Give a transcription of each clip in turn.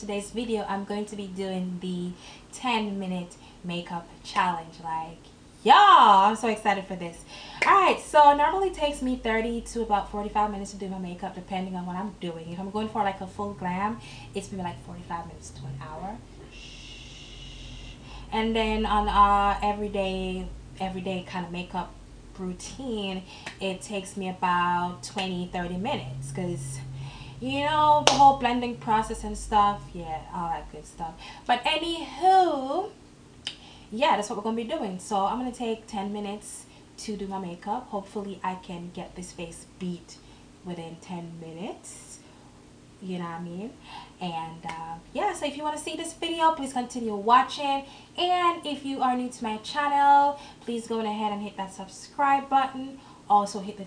today's video, I'm going to be doing the 10-minute makeup challenge. Like, y'all, I'm so excited for this. Alright, so it normally takes me 30 to about 45 minutes to do my makeup, depending on what I'm doing. If I'm going for like a full glam, it's maybe like 45 minutes to an hour. And then on everyday kind of makeup routine, it takes me about 20-30 minutes, because you know, the whole blending process and stuff. Yeah, all that good stuff. But anywho, yeah, that's what we're gonna be doing. So I'm gonna take 10 minutes to do my makeup. Hopefully I can get this face beat within 10 minutes, you know what I mean? And yeah, so if you want to see this video, please continue watching. And if you are new to my channel, please go ahead and hit that subscribe button. Also hit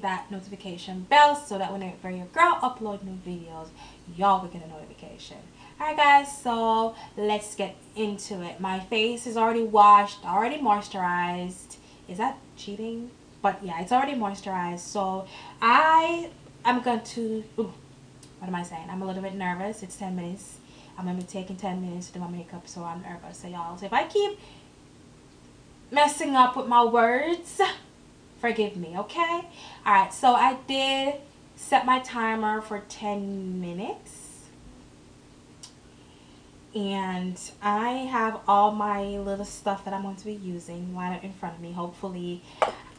that notification bell, so that whenever your girl upload new videos, y'all will get a notification. Alright guys, so let's get into it. My face is already washed, already moisturized. Is that cheating? But yeah, it's already moisturized. So I'm going to, what am I saying? I'm a little bit nervous. It's 10 minutes. I'm going to be taking 10 minutes to do my makeup, so I'm nervous. So y'all, so if I keep messing up with my words, forgive me, okay? Alright, so I did set my timer for 10 minutes. And I have all my little stuff that I'm going to be using lined up in front of me. Hopefully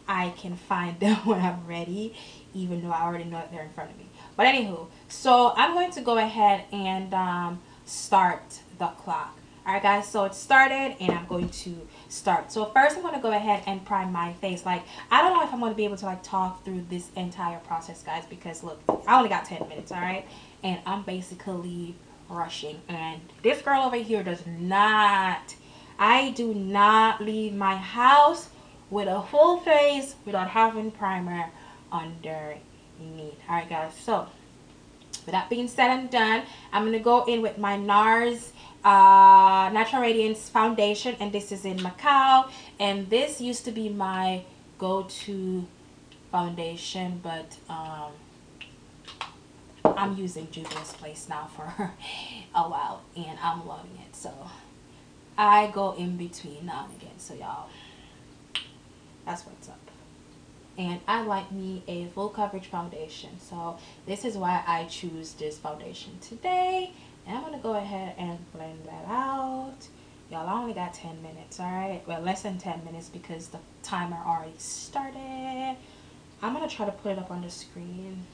I can find them when I'm ready, even though I already know that they're in front of me. But anywho, so I'm going to go ahead and start the clock. Alright guys, so it started and I'm going to start. So first I'm going to go ahead and prime my face. Like, I don't know if I'm going to be able to like talk through this entire process, guys, because look, I only got 10 minutes, alright? And I'm basically rushing. And this girl over here does not, I do not leave my house with a full face without having primer underneath. Alright guys, so with that being said and done, I'm going to go in with my NARS Natural Radiance foundation, and this is in Macau, and this used to be my go-to foundation, but I'm using Juvia's Place now for a while and I'm loving it, so I go in between now and again. So y'all, that's what's up. And I like me a full coverage foundation, so this is why I choose this foundation today. And I'm gonna go ahead and blend that out. Y'all, I only got 10 minutes, alright? Well, less than 10 minutes because the timer already started. I'm gonna try to put it up on the screen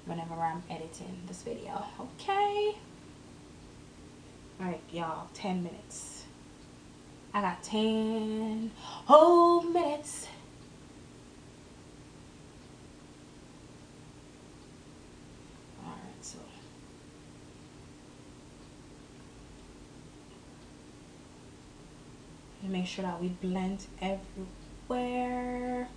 whenever I'm editing this video, okay? Alright, y'all, 10 minutes. I got 10 whole minutes. So make sure that we blend everywhere.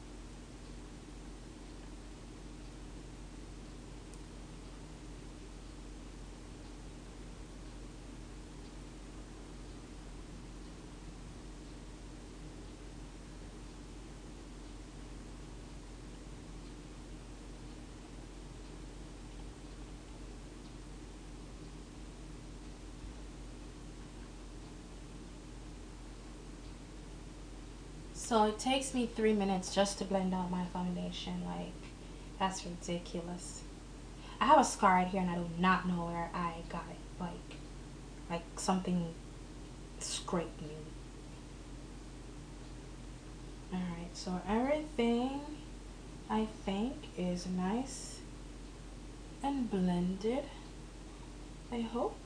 So it takes me 3 minutes just to blend out my foundation. Like, that's ridiculous. I have a scar right here and I do not know where I got it. Like something scraped me. Alright, so everything I think is nice and blended, I hope.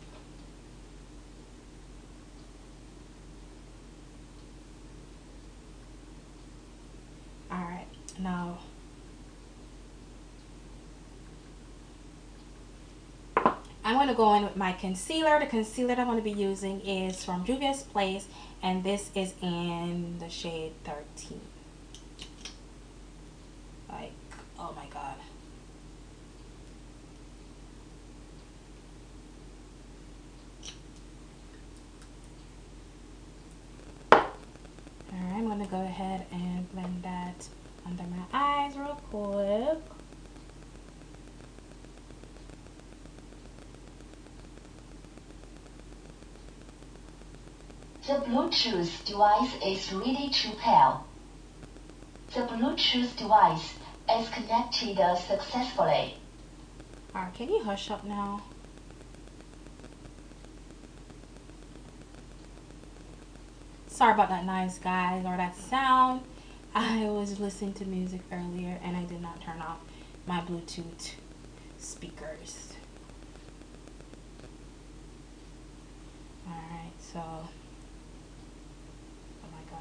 Alright, now I'm going to go in with my concealer. The concealer that I'm going to be using is from Juvia's Place, and this is in the shade 13. Like, oh my god. Alright, I'm going to go ahead and blend that under my eyes real quick. The Bluetooth device is ready to pair. The Bluetooth device is connected successfully. Alright, can you hush up now? Sorry about that noise, guys, or that sound. I was listening to music earlier and I did not turn off my Bluetooth speakers. Alright, so, oh my god.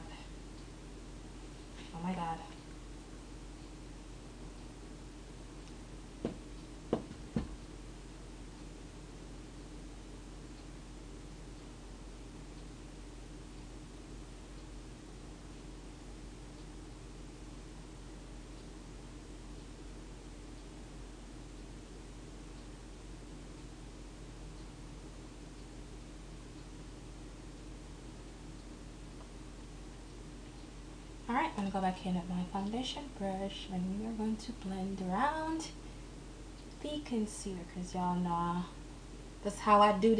Oh my god. Alright, I'm gonna go back in with my foundation brush and we are going to blend around the concealer because y'all know that's how I do.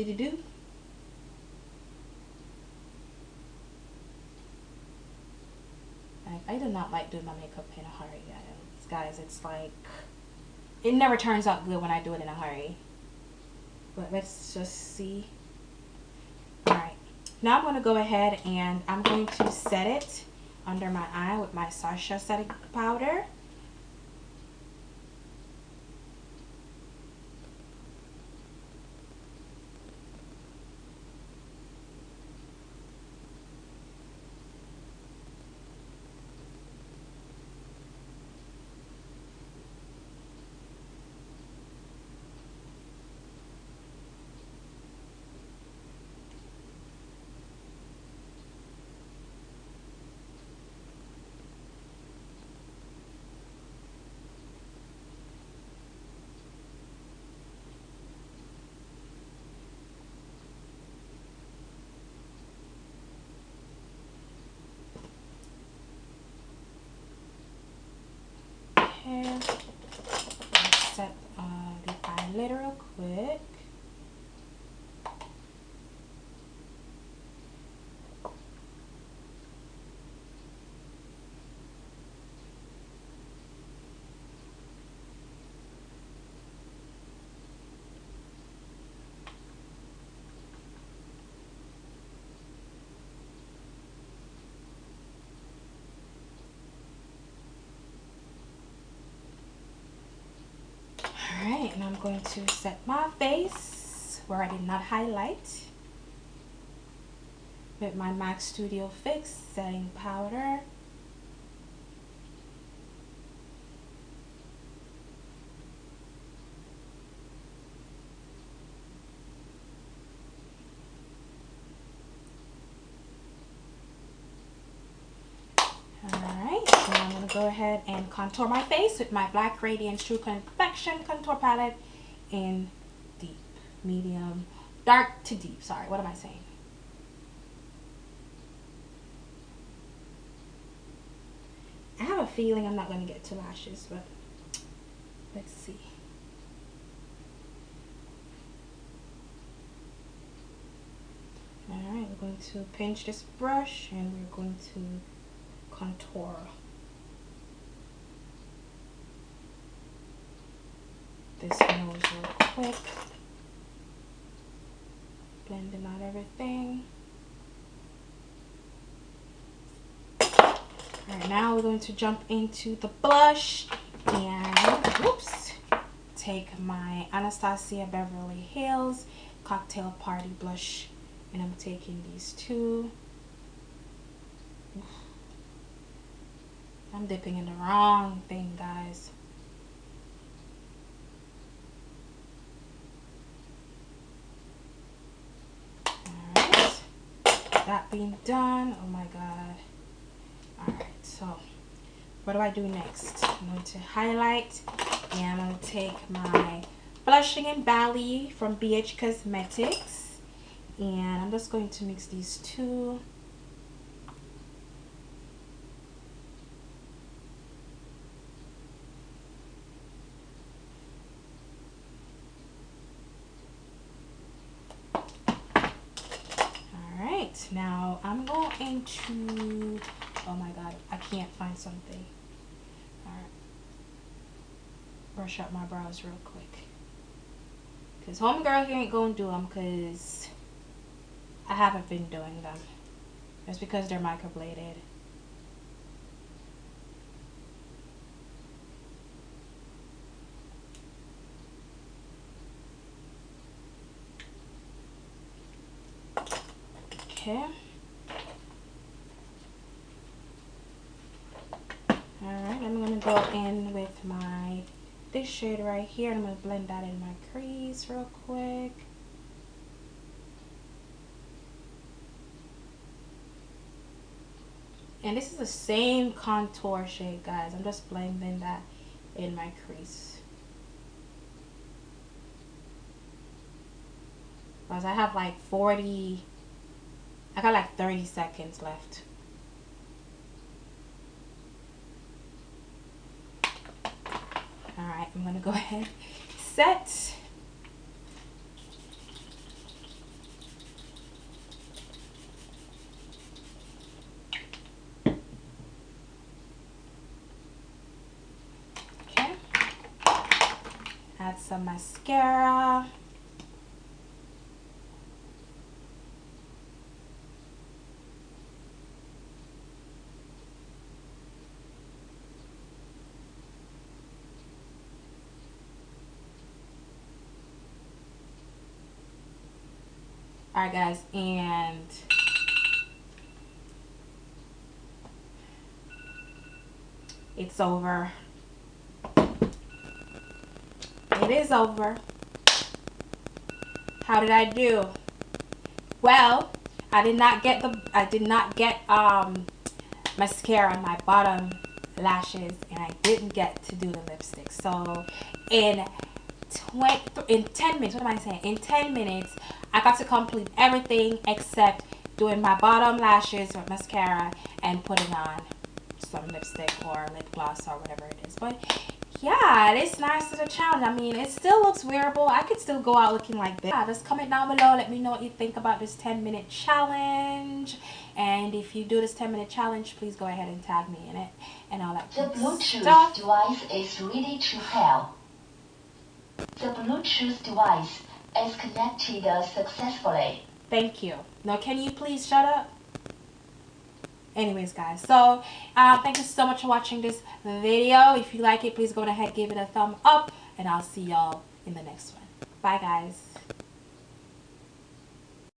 Like, I do not like doing my makeup in a hurry, guys. It's like, it never turns out good when I do it in a hurry. But let's just see. Alright, now I'm going to go ahead and I'm going to set it under my eye with my Sacha setting powder. Okay, let's set the eyelid real quick. Alright, and I'm going to set my face where I did not highlight with my MAC Studio Fix setting powder. Alright, so I'm going to go ahead and contour my face with my Black Radiance True Confection Contour Palette in deep, medium, dark to deep. Sorry, what am I saying? I have a feeling I'm not going to get to lashes, but let's see. Alright, we're going to pinch this brush and we're going to contour this nose real quick. Blending out everything. Alright, now we're going to jump into the blush and whoops, take my Anastasia Beverly Hills Cocktail Party blush and I'm taking these two. I'm dipping in the wrong thing, guys. Alright, that being done, oh my god. Alright, so what do I do next? I'm going to highlight and I'm going to take my Blushing in Bali from BH Cosmetics and I'm just going to mix these two. Alright, now I'm going to, oh my god, I can't find something. Alright, brush up my brows real quick, because homegirl here ain't gonna do them, because I haven't been doing them. It's because they're microbladed. Okay. Alright, I'm going to go in with this shade right here. I'm going to blend that in my crease real quick. And this is the same contour shade, guys. I'm just blending that in my crease. Because I have like 40, I got like 30 seconds left. Alright, I'm going to go ahead, set. Okay. Add some mascara. Alright guys, and it's over. It is over. How did I do? Well, I did not get mascara on my bottom lashes, and I didn't get to do the lipstick. So in 10 minutes, what am I saying? In 10 minutes, I got to complete everything except doing my bottom lashes with mascara and putting on some lipstick or lip gloss or whatever it is. But yeah, it's nice as a challenge. I mean, it still looks wearable. I could still go out looking like this. Yeah, just comment down below. Let me know what you think about this 10-minute challenge. And if you do this 10-minute challenge, please go ahead and tag me in it and all that The Bluetooth stuff. device is ready to pair. The Bluetooth device is connected successfully. Thank you. Now, can you please shut up? Anyways, guys, so thank you so much for watching this video. If you like it, please go ahead, give it a thumb up, and I'll see y'all in the next one. Bye, guys.